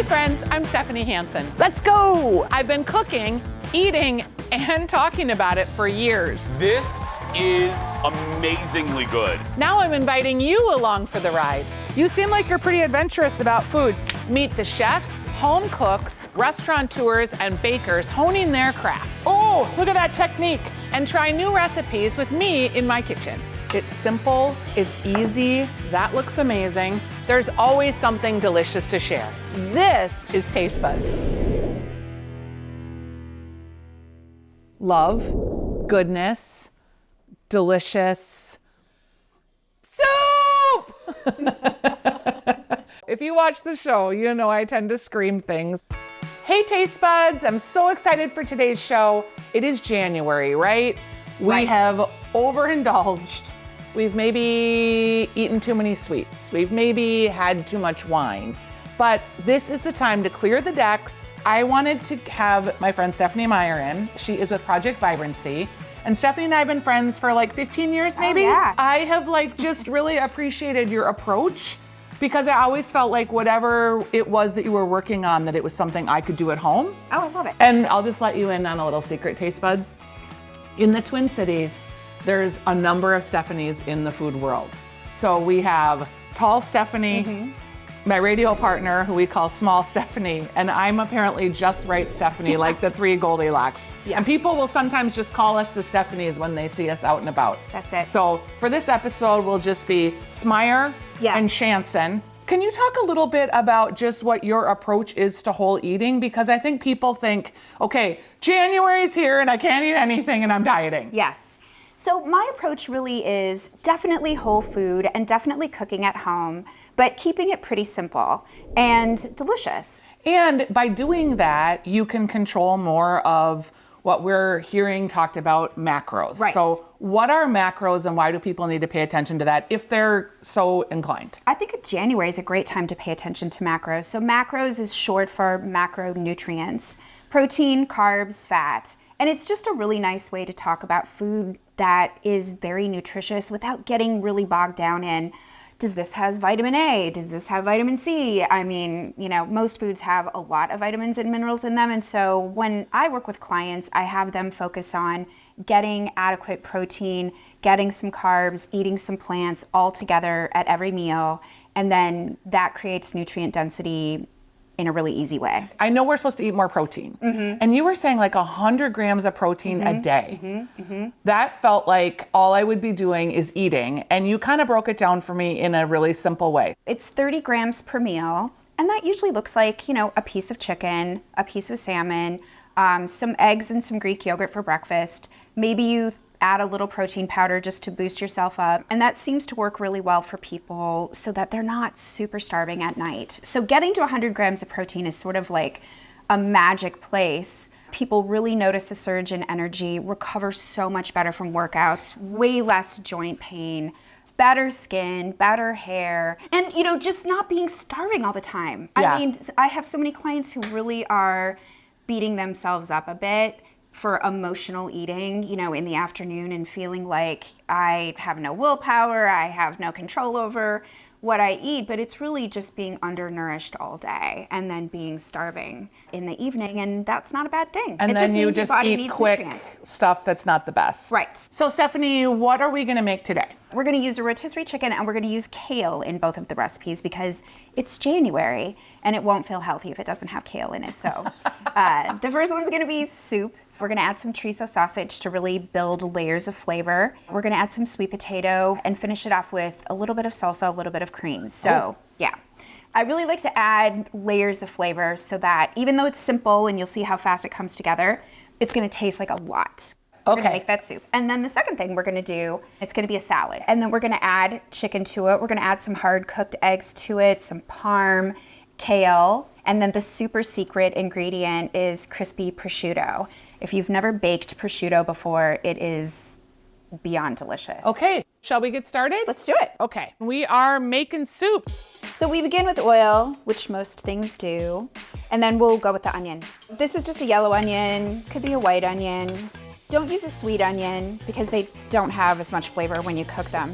Hi friends, I'm Stephanie Hansen. Let's go! I've been cooking, eating, and talking about it for years. This is amazingly good. Now I'm inviting you along for the ride. You seem like you're pretty adventurous about food. Meet the chefs, home cooks, restaurateurs, and bakers honing their craft. Oh, look at that technique. And try new recipes with me in my kitchen. It's simple, it's easy, that looks amazing. There's always something delicious to share. This is Taste Buds. Love, goodness, delicious, soup! If you watch the show, you know I tend to scream things. Hey Taste Buds, I'm so excited for today's show. It is January, right? We have overindulged. We've maybe eaten too many sweets. We've maybe had too much wine. But this is the time to clear the decks. I wanted to have my friend Stephanie Meyer in. She is with Project Vibrancy. And Stephanie and I have been friends for like 15 years maybe. Oh, yeah. I have like just really appreciated your approach because I always felt like whatever it was that you were working on, that it was something I could do at home. Oh, I love it. And I'll just let you in on a little secret, Taste Buds. In the Twin Cities, there's a number of Stephanies in the food world. So we have Tall Stephanie, my radio partner, who we call Small Stephanie, and I'm apparently just right Stephanie, like the three Goldilocks. Yeah. And people will sometimes just call us the Stephanies when they see us out and about. That's it. So for this episode, we'll just be Smyer and Shanson. Can you talk a little bit about just what your approach is to whole eating? Because I think people think, okay, January's here and I can't eat anything and I'm dieting. Yes. So my approach really is definitely whole food and definitely cooking at home, but keeping it pretty simple and delicious. And by doing that, you can control more of what we're hearing talked about, macros. Right. So what are macros and why do people need to pay attention to that if they're so inclined? I think January is a great time to pay attention to macros. So macros is short for macronutrients, protein, carbs, fat. And it's just a really nice way to talk about food that is very nutritious without getting really bogged down in, does this have vitamin A? Does this have vitamin C? I mean, you know, most foods have a lot of vitamins and minerals in them. And so when I work with clients, I have them focus on getting adequate protein, getting some carbs, eating some plants all together at every meal. And then that creates nutrient density in a really easy way. I know we're supposed to eat more protein. And you were saying like 100 grams of protein a day. That felt like all I would be doing is eating. And you kind of broke it down for me in a really simple way. It's 30 grams per meal. And that usually looks like, you know, a piece of chicken, a piece of salmon, some eggs and some Greek yogurt for breakfast. Maybe you add a little protein powder just to boost yourself up. And that seems to work really well for people so that they're not super starving at night. So getting to 100 grams of protein is sort of like a magic place. People really notice a surge in energy, recover so much better from workouts, way less joint pain, better skin, better hair, and, you know, just not being starving all the time. Yeah. I mean, I have so many clients who really are beating themselves up a bit for emotional eating, you know, in the afternoon and feeling like I have no willpower, I have no control over what I eat, but it's really just being undernourished all day and then being starving in the evening, and that's not a bad thing. And it then you means your just body eat needs quick nutrients. stuff that's not the best. Right. So Stephanie, what are we gonna make today? We're gonna use a rotisserie chicken and we're gonna use kale in both of the recipes because it's January and it won't feel healthy if it doesn't have kale in it. So the first one's gonna be soup. We're gonna add some chorizo sausage to really build layers of flavor. We're gonna add some sweet potato and finish it off with a little bit of salsa, a little bit of cream. So yeah, I really like to add layers of flavor so that even though it's simple and you'll see how fast it comes together, it's gonna taste like a lot. We're gonna make that soup. And then the second thing we're gonna do, it's gonna be a salad. And then we're gonna add chicken to it. We're gonna add some hard cooked eggs to it, some parm, kale, and then the super secret ingredient is crispy prosciutto. If you've never baked prosciutto before, it is beyond delicious. Okay, shall we get started? Let's do it. Okay, we are making soup. So we begin with oil, which most things do, and then we'll go with the onion. This is just a yellow onion, could be a white onion. Don't use a sweet onion because they don't have as much flavor when you cook them.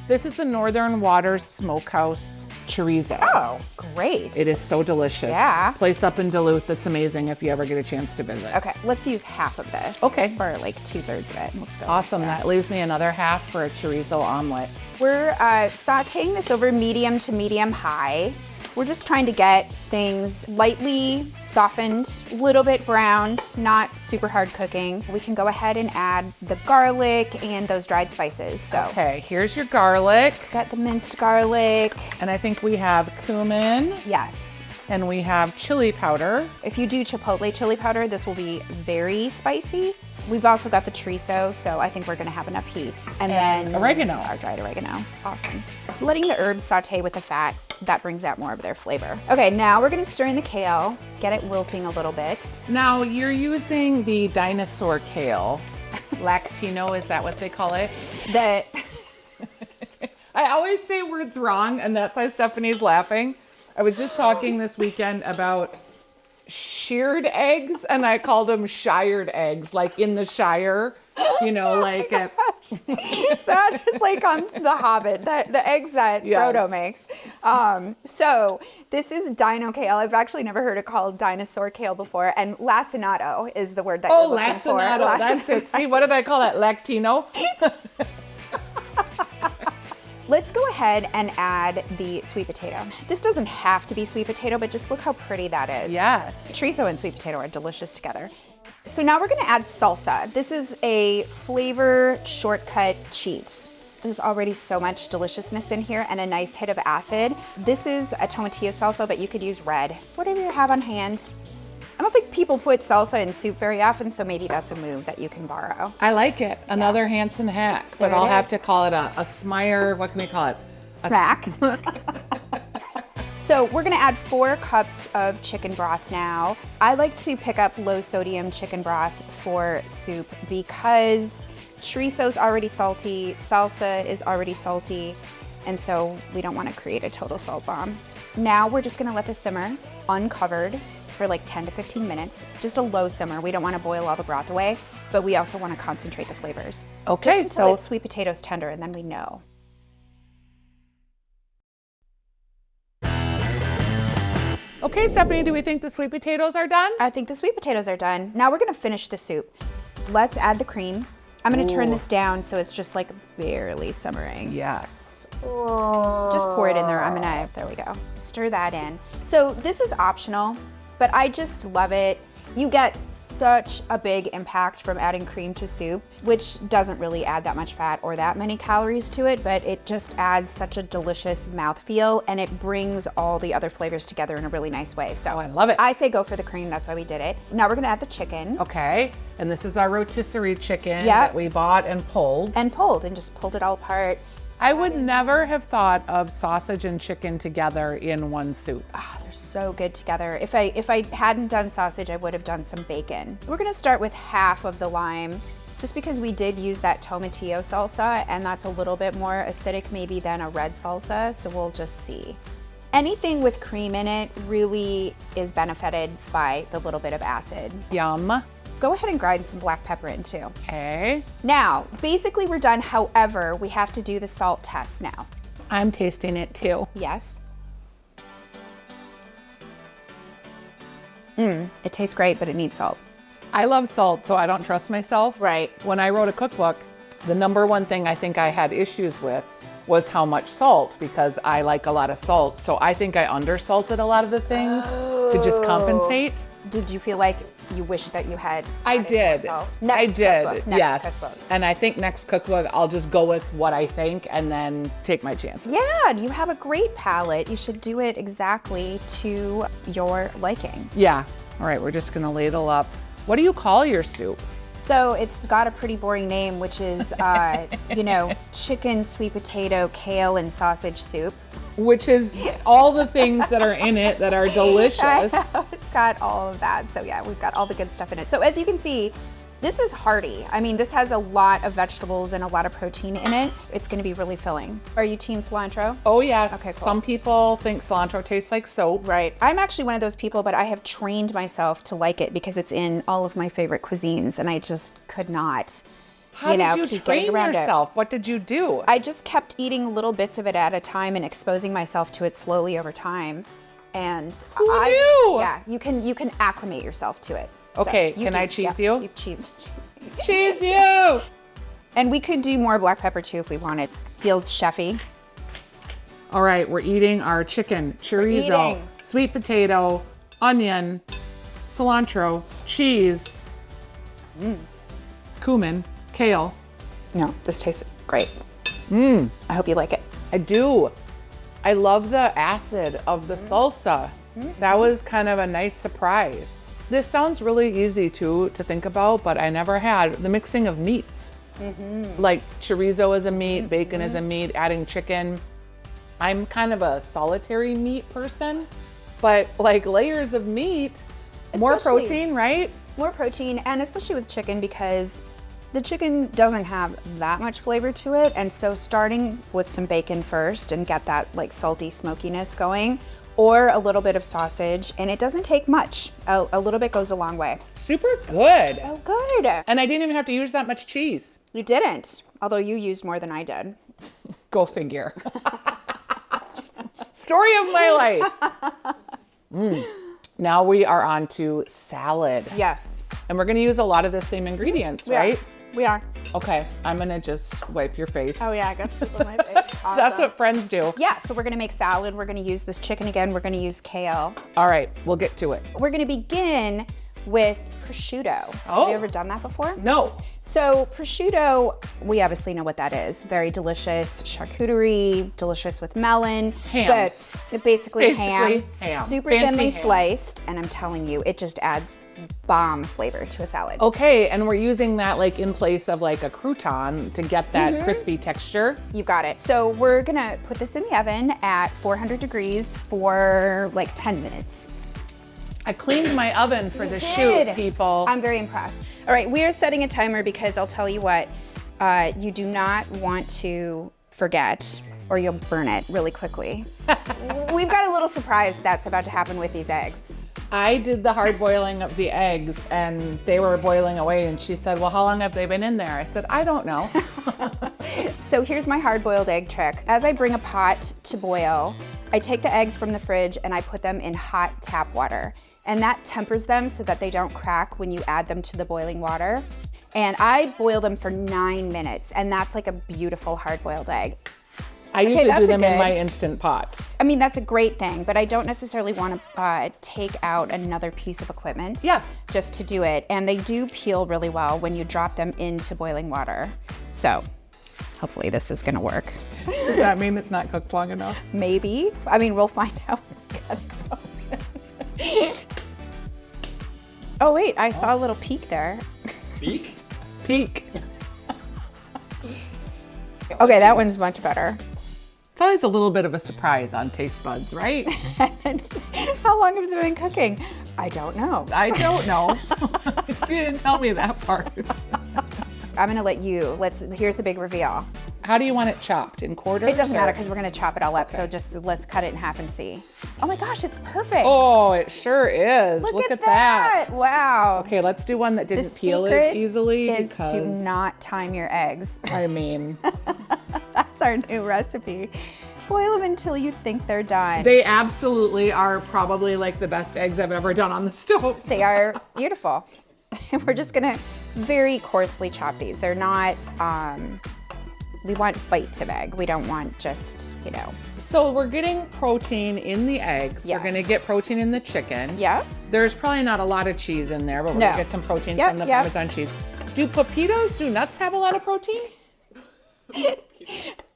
This is the Northern Waters Smokehaus chorizo. Oh, great. It is so delicious. Yeah. Place up in Duluth that's amazing if you ever get a chance to visit. Okay, let's use half of this. Okay. Or like 2/3 of it. Let's go. Awesome. That leaves me another half for a chorizo omelet. We're sauteing this over medium to medium high. We're just trying to get things lightly softened, a little bit browned, not super hard cooking. We can go ahead and add the garlic and those dried spices. So Okay, here's your garlic. got the minced garlic. And I think we have cumin Yes. and we have chili powder. If you do chipotle chili powder, this will be very spicy. We've also got the chorizo, so I think we're gonna have enough heat. And then oregano. Our dried oregano. Awesome. Letting the herbs saute with the fat, that brings out more of their flavor. Okay, now we're gonna stir in the kale, get it wilting a little bit. Now you're using the dinosaur kale. Lactino, is that what they call it? The I always say words wrong, and that's why Stephanie's laughing. I was just talking this weekend about sheared eggs, and I called them shired eggs, like in the Shire, you know, like at, that is like on The Hobbit, the eggs that Yes. Frodo makes. So this is dino kale. I've actually never heard it called dinosaur kale before, and lacinato is the word that you're looking for. lacinato, that's it. See, what did I call that? Lactino? Let's go ahead and add the sweet potato. This doesn't have to be sweet potato, but just look how pretty that is. Yes. Chorizo and sweet potato are delicious together. So now we're gonna add salsa. This is a flavor shortcut cheat. There's already so much deliciousness in here and a nice hit of acid. This is a tomatillo salsa, but you could use red. Whatever you have on hand. I don't think people put salsa in soup very often, so maybe that's a move that you can borrow. I like it. Another Hanson hack, but There it I'll have is. to call it a smire, what can we call it? Snack. So we're gonna add 4 cups of chicken broth now. I like to pick up low sodium chicken broth for soup because chorizo's already salty, salsa is already salty, and so we don't wanna create a total salt bomb. Now we're just gonna let this simmer uncovered for like 10 to 15 minutes, just a low simmer. We don't wanna boil all the broth away, but we also wanna concentrate the flavors. Okay, Just until so that sweet potato's tender, and then we know. Okay, Stephanie, do we think the sweet potatoes are done? I think the sweet potatoes are done. Now we're gonna finish the soup. Let's add the cream. I'm gonna turn this down so it's just like barely simmering. Yes. Just pour it in there. There we go. Stir that in. So this is optional, but I just love it. You get such a big impact from adding cream to soup, which doesn't really add that much fat or that many calories to it, but it just adds such a delicious mouthfeel and it brings all the other flavors together in a really nice way. So Oh, I love it. I say go for the cream, that's why we did it. Now we're gonna add the chicken. Okay, and this is our rotisserie chicken Yeah. that we bought and pulled. And just pulled it all apart. I would never have thought of sausage and chicken together in one soup. Oh, they're so good together. If I hadn't done sausage, I would have done some bacon. We're gonna start with half of the lime, just because we did use that tomatillo salsa, and that's a little bit more acidic maybe than a red salsa, so we'll just see. Anything with cream in it really is benefited by the little bit of acid. Yum. Go ahead and grind some black pepper in too. Okay, Now, basically we're done. However, we have to do the salt test now. I'm tasting it too. Yes. It tastes great, but it needs salt. I love salt, so I don't trust myself. Right. When I wrote a cookbook, the number one thing I think I had issues with was how much salt, because I like a lot of salt. So I think I undersalted a lot of the things to just compensate. Did you feel like you wish that you had I added more did. salt? I did. Cookbook, Yes. cookbook. And I think next cookbook, I'll just go with what I think and then take my chances. Yeah, you have a great palate. You should do it exactly to your liking. Yeah. All right, we're just gonna ladle up. What do you call your soup? So it's got a pretty boring name, which is, chicken, sweet potato, kale, and sausage soup. Which is all the things that are in it that are delicious. It's got all of that. So yeah, we've got all the good stuff in it. So as you can see, this is hearty. I mean, this has a lot of vegetables and a lot of protein in it. It's gonna be really filling. Are you team cilantro? Oh yes, Okay, cool. Some people think cilantro tastes like soap. Right. I'm actually one of those people, but I have trained myself to like it because it's in all of my favorite cuisines and I just could not How did you keep train getting around yourself? What did you do? I just kept eating little bits of it at a time and exposing myself to it slowly over time. And Who knew? Yeah, you can acclimate yourself to it. Okay, So can I cheese you? Cheese me. Cheese you! And we could do more black pepper too if we wanted. Feels chefy. All right, we're eating our chicken, chorizo, eating. sweet potato, onion, cilantro, cheese, cumin, kale. No, this tastes great. I hope you like it. I do. I love the acid of the salsa. That was kind of a nice surprise. This sounds really easy to think about, but I never had the mixing of meats. Like chorizo is a meat, bacon is a meat, adding chicken. I'm kind of a solitary meat person, but like layers of meat, more Especially- protein, right? More protein, and especially with chicken because the chicken doesn't have that much flavor to it. And so starting with some bacon first and get that like salty smokiness going, or a little bit of sausage, and it doesn't take much. A little bit goes a long way. Super good. Oh, good. And I didn't even have to use that much cheese. You didn't, although you used more than I did. Go figure. Story of my life. Now we are on to salad. Yes. And we're gonna use a lot of the same ingredients, right? We are. Okay, I'm gonna just wipe your face. Oh yeah, I got soup on my face. Awesome. That's what friends do. Yeah, so we're gonna make salad. We're gonna use this chicken again. We're gonna use kale. All right, we'll get to it. We're gonna begin with prosciutto. Oh. Have you ever done that before? No. So prosciutto, we obviously know what that is. Very delicious charcuterie, delicious with melon. Ham. But basically Basically ham. ham. Super Fancy thinly ham. sliced. And I'm telling you, it just adds bomb flavor to a salad. Okay, and we're using that like in place of like a crouton to get that crispy texture. You got it. So we're gonna put this in the oven at 400 degrees for like 10 minutes. I cleaned my oven for the did. shoot, people. I'm very impressed. All right, we are setting a timer because I'll tell you what, you do not want to forget or you'll burn it really quickly. We've got a little surprise that's about to happen with these eggs. I did the hard boiling of the eggs and they were boiling away and she said, well, how long have they been in there? I said, I don't know. So here's my hard-boiled egg trick. As I bring a pot to boil, I take the eggs from the fridge and I put them in hot tap water. And that tempers them so that they don't crack when you add them to the boiling water. And I boil them for 9 minutes, and that's like a beautiful hard-boiled egg. I usually do that's a them in good- my Instant Pot. I mean, that's a great thing, but I don't necessarily want to take out another piece of equipment just to do it. And they do peel really well when you drop them into boiling water. So hopefully this is gonna work. Does that mean it's not cooked long enough? Maybe. I mean, we'll find out. Oh wait, I saw a little peek there. Beak? Peak. Okay, that one's much better. It's always a little bit of a surprise on taste buds, right? How long have they been cooking? I don't know. I don't know. You didn't tell me that part. I'm gonna let you, here's the big reveal. How do you want it chopped? In quarters? It doesn't or- matter because we're gonna chop it all up, so just let's cut it in half and see. Oh my gosh, it's perfect. Oh, it sure is. Look at that. Wow. Okay, let's do one that The didn't peel as secret easily. is because, to not time your eggs. I mean, That's our new recipe. Boil them until you think they're done. they absolutely are probably like the best eggs I've ever done on the stove. They are beautiful. We're just gonna very coarsely chop these. They're not, we want bites of egg. We don't want just, So we're getting protein in the eggs. Yes. We're gonna get protein in the chicken. Yeah. There's probably not a lot of cheese in there, but we're No. gonna get some protein Yep, from the yep. Parmesan cheese. Do pepitos, do nuts have a lot of protein?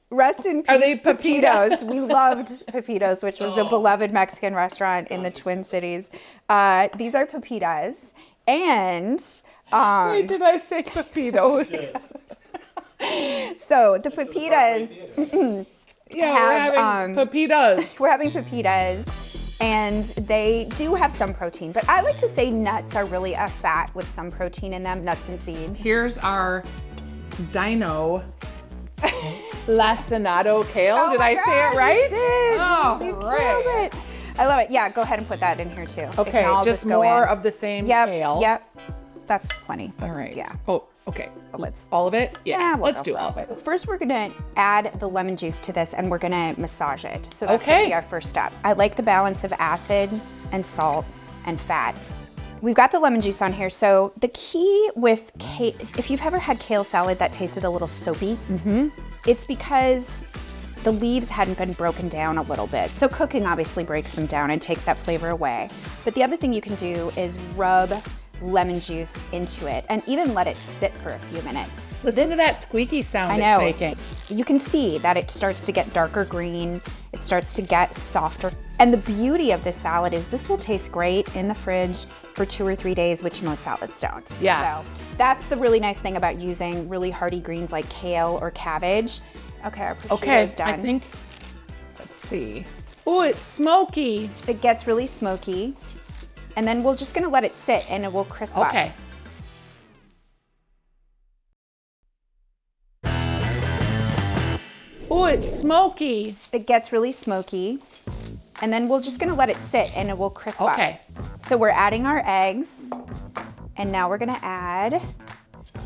Rest in peace, Are they Pepitos. We loved Pepitos, which was a beloved Mexican restaurant in the Twin Cities. These are pepitas, and Wait, did I say pepitos? so the pepitas, Yeah, Have, we're having pepitas. we're having pepitas, and they do have some protein, but I like to say nuts are really a fat with some protein in them, nuts and seed. Here's our Dino Lacinato kale. Oh did my I say it God, right? You did. Oh, you right. killed it. I love it. Yeah, go ahead and put that in here too. It Okay, can all just go more in. of the same Yep, kale. Yep. That's plenty. All That's- right. Yeah. Oh, Okay, Let's all of it? Yeah, we'll let's go do for all of it. First, we're gonna add the lemon juice to this and we're gonna massage it. So that's gonna Okay. be our first step. I like the balance of acid and salt and fat. We've got the lemon juice on here. So the key with kale, if you've ever had kale salad that tasted a little soapy, it's because the leaves hadn't been broken down a little bit. So cooking obviously breaks them down and takes that flavor away. But the other thing you can do is rub lemon juice into it and even let it sit for a few minutes. Listen to that squeaky sound I know. it's making. You can see that it starts to get darker green. It starts to get softer. And the beauty of this salad is this will taste great in the fridge for 2 or 3 days, which most salads don't. Yeah. So that's the really nice thing about using really hearty greens like kale or cabbage. Okay, our prosciutto's done. I think, let's see. Oh, it's smoky. It gets really smoky. And then we're just gonna let it sit and it will crisp up. Okay. Oh, it's smoky. It gets really smoky. And then we're just gonna let it sit and it will crisp up. Okay. So we're adding our eggs. And now we're gonna add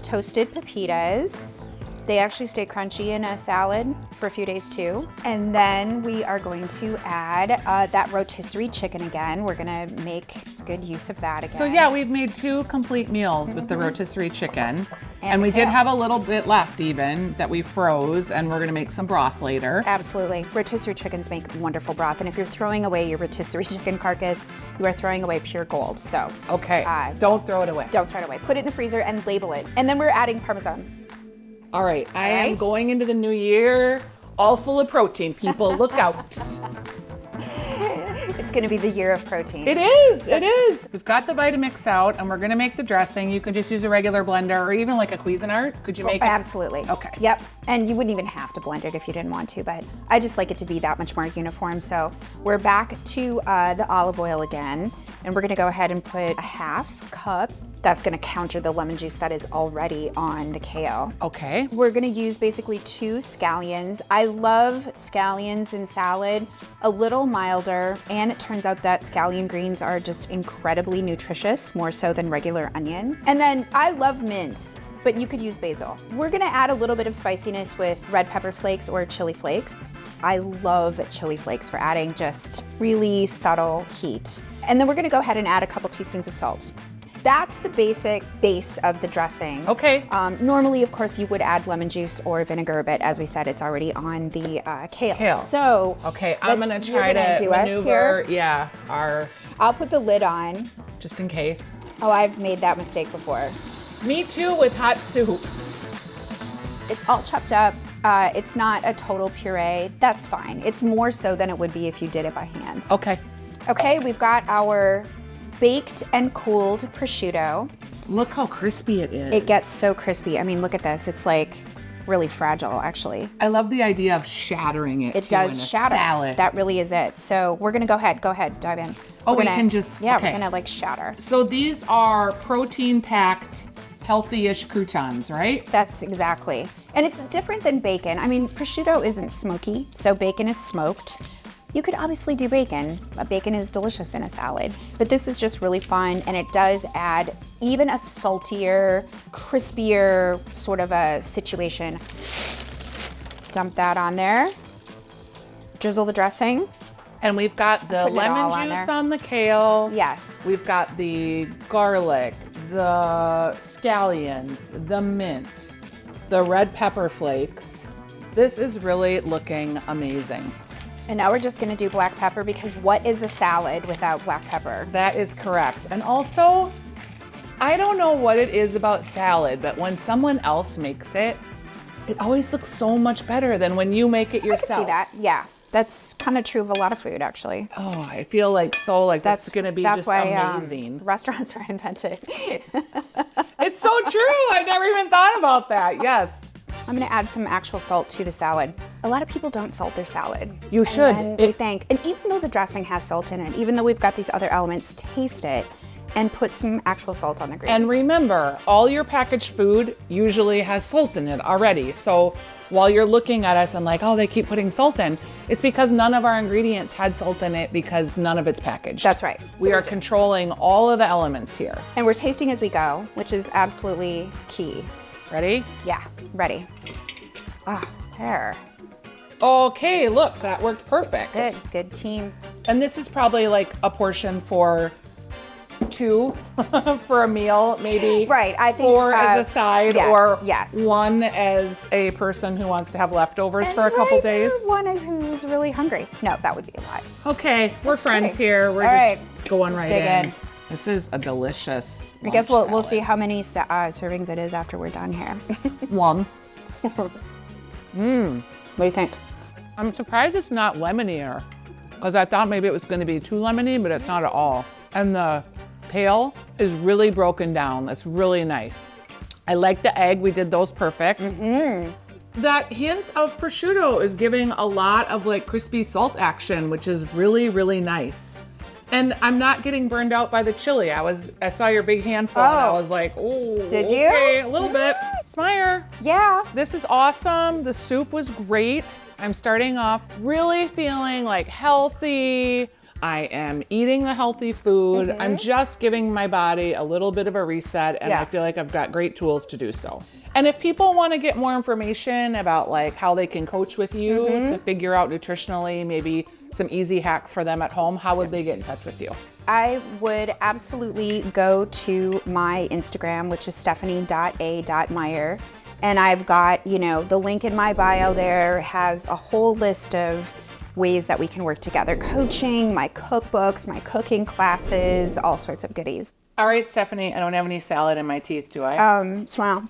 toasted pepitas. They actually stay crunchy in a salad for a few days too. And then we are going to add that rotisserie chicken again. We're gonna make good use of that again. So yeah, we've made 2 complete meals with the rotisserie chicken. And the we did kale. have a little bit left even that we froze, and we're gonna make some broth later. Absolutely. Rotisserie chickens make wonderful broth. And if you're throwing away your rotisserie chicken carcass, you are throwing away pure gold. So Okay, don't throw it away. don't throw it away. Put it in the freezer and label it. And then we're adding Parmesan. All right, I am right. going into the new year all full of protein, people. Look out. It's gonna be the year of protein. It is, it is. We've got the Vitamix out and we're gonna make the dressing. You can just use a regular blender or even like a Cuisinart. Could you make it? Absolutely. Okay. Yep. And you wouldn't even have to blend it if you didn't want to, but I just like it to be that much more uniform. So we're back to the olive oil again, and we're gonna go ahead and put a 1/2 cup. That's gonna counter the lemon juice that is already on the kale. Okay. We're gonna use basically 2 scallions. I love scallions in salad, a little milder, and it turns out that scallion greens are just incredibly nutritious, more so than regular onion. And then I love mint, but you could use basil. We're gonna add a little bit of spiciness with red pepper flakes or chili flakes. I love chili flakes for adding just really subtle heat. And then we're gonna go ahead and add a couple teaspoons of salt. That's the basic base of the dressing. Okay. Normally, of course, you would add lemon juice or vinegar, but as we said, it's already on the kale. So Okay, I'm gonna you're try gonna to do us maneuver, here. yeah, our, I'll put the lid on. just in case. Oh, I've made that mistake before. Me too with hot soup. It's all chopped up. It's not a total puree. That's fine. It's more so than it would be if you did it by hand. Okay. Okay, we've got our baked and cooled prosciutto. Look how crispy it is. It gets so crispy. I mean, look at this. It's like really fragile, actually. I love the idea of shattering it It too does in a shatter. salad. That really is it. So we're gonna go ahead, dive in. Oh, We're we gonna- can just- yeah, okay. we're gonna like shatter. So these are protein-packed, healthy-ish croutons, right? That's exactly. And it's different than bacon. I mean, prosciutto isn't smoky, so bacon is smoked. You could obviously do bacon. Bacon is delicious in a salad, but this is just really fun, and it does add even a saltier, crispier sort of a situation. Dump that on there. Drizzle the dressing. And we've got the Putting it lemon all on juice there. on the kale. Yes. We've got the garlic, the scallions, the mint, the red pepper flakes. This is really looking amazing. And now we're just gonna do black pepper because what is a salad without black pepper? That is correct. And also, I don't know what it is about salad, but when someone else makes it, it always looks so much better than when you make it I yourself. can see that, yeah. That's kind of true of a lot of food, actually. Oh, I feel like this is gonna be just amazing. Restaurants were invented. It's so true. I never even thought about that. Yes. I'm gonna add some actual salt to the salad. A lot of people don't salt their salad. You should. And they think, and even though the dressing has salt in it, even though we've got these other elements, taste it and put some actual salt on the greens. And remember, all your packaged food usually has salt in it already. So while you're looking at us and like, oh, they keep putting salt in, it's because none of our ingredients had salt in it because none of it's packaged. That's right. We are controlling all of the elements here. And we're tasting as we go, which is absolutely key. Ready? Yeah, ready. Ah, there. Okay, look, that worked perfect. Good team. And this is probably like a portion for 2 for a meal, maybe. Right, I think 4 as a side, or yes. 1 as a person who wants to have leftovers for a couple days. One is who's really hungry. No, that would be a lot. Okay, we're friends great. here. We're All just right, going just right dig in. in. This is a delicious. I guess lunch we'll see salad. how many servings it is after we're done here. 1. What do you think? I'm surprised it's not lemonier, because I thought maybe it was going to be too lemony, but it's not at all. And the kale is really broken down. That's really nice. I like the egg. We did those perfect. That hint of prosciutto is giving a lot of like crispy salt action, which is really, really nice. And I'm not getting burned out by the chili. I saw your big handful and I was like, oh, Did you? okay, a little bit. Smire. Yeah. This is awesome. The soup was great. I'm starting off really feeling like healthy. I am eating the healthy food. I'm just giving my body a little bit of a reset, and I feel like I've got great tools to do so. And if people want to get more information about like how they can coach with you to figure out nutritionally, maybe some easy hacks for them at home, how would they get in touch with you? I would absolutely go to my Instagram, which is stephanie.a.meyer. And I've got, the link in my bio there has a whole list of ways that we can work together. Coaching, my cookbooks, my cooking classes, all sorts of goodies. All right, Stephanie, I don't have any salad in my teeth, do I? Smile.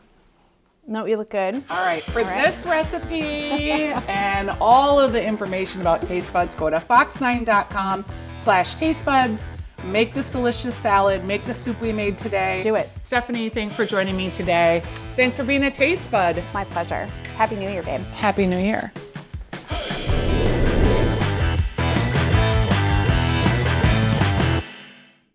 No, you look good. All right, for this recipe and all of the information about Taste Buds, go to fox9.com/tastebuds. Make this delicious salad, make the soup we made today. Do it. Stephanie, thanks for joining me today. Thanks for being a Taste Bud. My pleasure. Happy New Year, babe. Happy New Year.